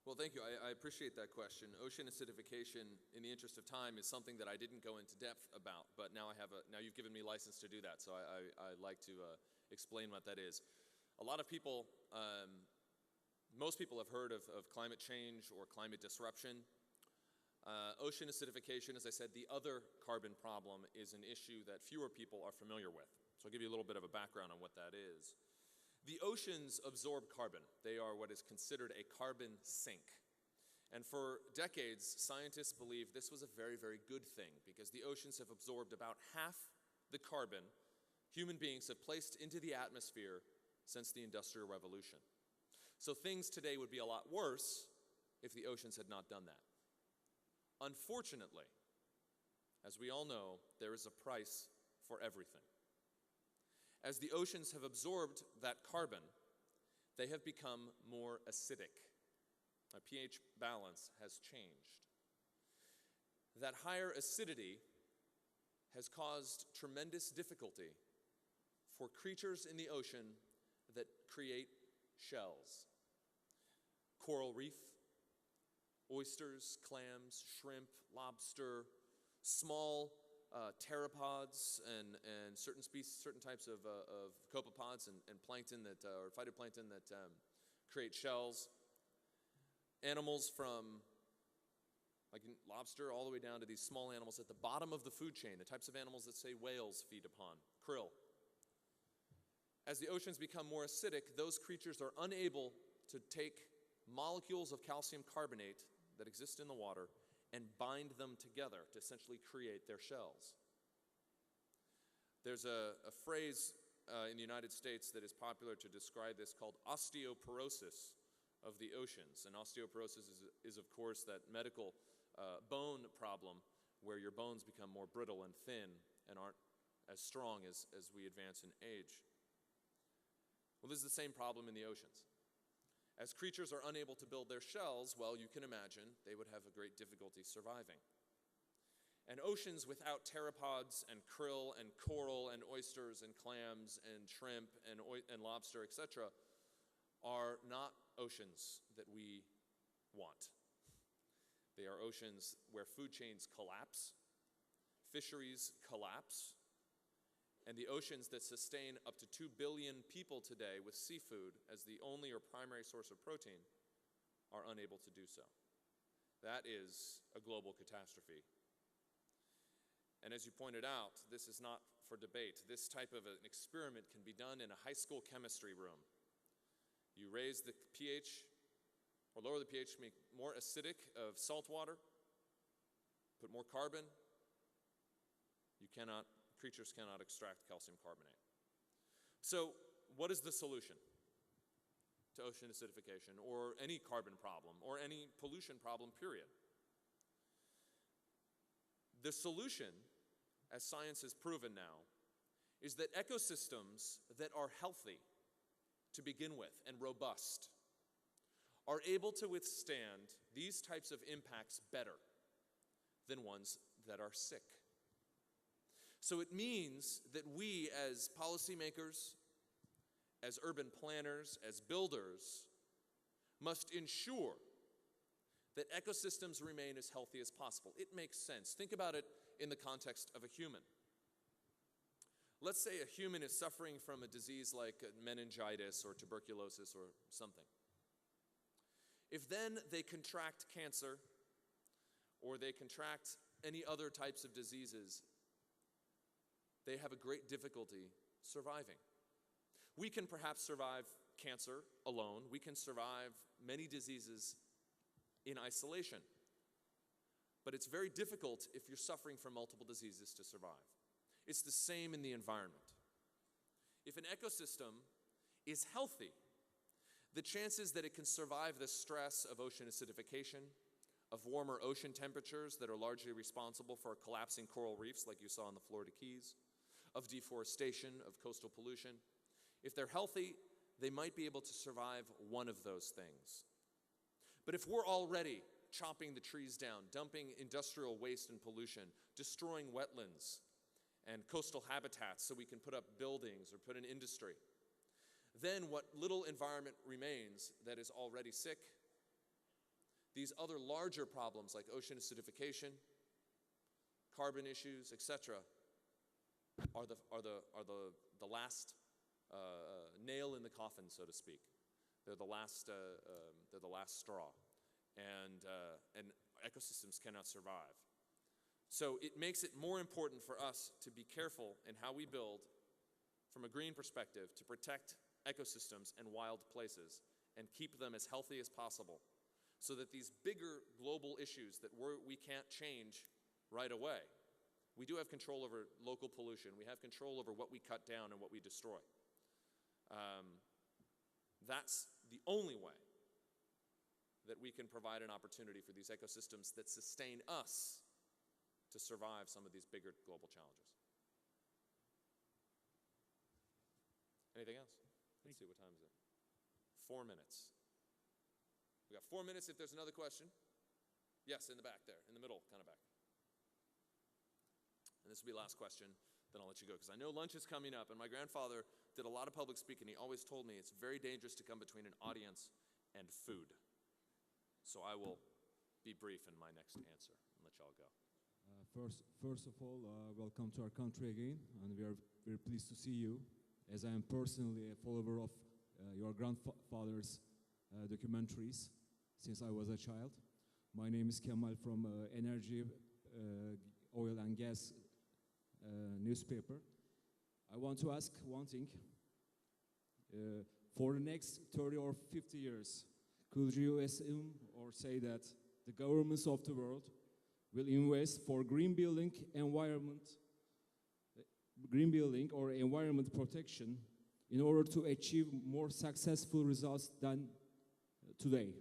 Well, thank you. I appreciate that question. Ocean acidification, in the interest of time, is something that I didn't go into depth about, but now now you've given me license to do that, so I'd like to explain what that is. A lot of people, most people have heard of climate change or climate disruption. Ocean acidification, as I said, the other carbon problem, is an issue that fewer people are familiar with. So I'll give you a little bit of a background on what that is. The oceans absorb carbon. They are what is considered a carbon sink. And for decades, scientists believed this was a very, very good thing because the oceans have absorbed about half the carbon human beings have placed into the atmosphere since the Industrial Revolution. So things today would be a lot worse if the oceans had not done that. Unfortunately, as we all know, there is a price for everything. As the oceans have absorbed that carbon, they have become more acidic. Our pH balance has changed. That higher acidity has caused tremendous difficulty for creatures in the ocean that create shells. Coral reef, oysters, clams, shrimp, lobster, small pteropods and certain types of copepods and plankton that, or phytoplankton that create shells. Animals from like lobster all the way down to these small animals at the bottom of the food chain, the types of animals that, say, whales feed upon, krill. As the oceans become more acidic, those creatures are unable to take molecules of calcium carbonate that exist in the water and bind them together to essentially create their shells. There's a phrase in the United States that is popular to describe this called osteoporosis of the oceans. And osteoporosis is of course, that medical bone problem where your bones become more brittle and thin and aren't as strong as we advance in age. Well, this is the same problem in the oceans. As creatures are unable to build their shells, well, you can imagine they would have a great difficulty surviving. And oceans without pteropods and krill and coral and oysters and clams and shrimp and lobster, etc., are not oceans that we want. They are oceans where food chains collapse, fisheries collapse, and the oceans that sustain up to 2 billion people today with seafood as the only or primary source of protein are unable to do so. That is a global catastrophe. And as you pointed out, this is not for debate. This type of an experiment can be done in a high school chemistry room. You raise the pH or lower the pH to make more acidic of salt water, put more carbon. Creatures cannot extract calcium carbonate. So what is the solution to ocean acidification or any carbon problem or any pollution problem, period? The solution, as science has proven now, is that ecosystems that are healthy to begin with and robust are able to withstand these types of impacts better than ones that are sick. So it means that we as policymakers, as urban planners, as builders, must ensure that ecosystems remain as healthy as possible. It makes sense. Think about it in the context of a human. Let's say a human is suffering from a disease like meningitis or tuberculosis or something. If then they contract cancer or they contract any other types of diseases, they have a great difficulty surviving. We can perhaps survive cancer alone. We can survive many diseases in isolation. But it's very difficult if you're suffering from multiple diseases to survive. It's the same in the environment. If an ecosystem is healthy, the chances that it can survive the stress of ocean acidification, of warmer ocean temperatures that are largely responsible for collapsing coral reefs like you saw in the Florida Keys, of deforestation, of coastal pollution, if they're healthy, they might be able to survive one of those things. But if we're already chopping the trees down, dumping industrial waste and pollution, destroying wetlands and coastal habitats so we can put up buildings or put in industry, then what little environment remains that is already sick these other larger problems like ocean acidification, carbon issues, etc., are the last nail in the coffin, so to speak. They're the last straw, and ecosystems cannot survive. So it makes it more important for us to be careful in how we build, from a green perspective, to protect ecosystems and wild places and keep them as healthy as possible, so that these bigger global issues that we can't change right away, we do have control over local pollution. We have control over what we cut down and what we destroy. That's the only way that we can provide an opportunity for these ecosystems that sustain us to survive some of these bigger global challenges. Anything else? Let's see, what time is it? 4 minutes. We got 4 minutes if there's another question. Yes, in the back there, in the middle, kind of back. And this will be the last question, then I'll let you go, because I know lunch is coming up, and my grandfather did a lot of public speaking. He always told me it's very dangerous to come between an audience and food. So I will be brief in my next answer and let y'all go. First of all, welcome to our country again, and we are very pleased to see you, as I am personally a follower of your grandfather's documentaries since I was a child. My name is Kemal from Energy, Oil and Gas newspaper. I want to ask one thing. For the next 30 or 50 years, could you assume or say that the governments of the world will invest for green building or environment protection in order to achieve more successful results than today?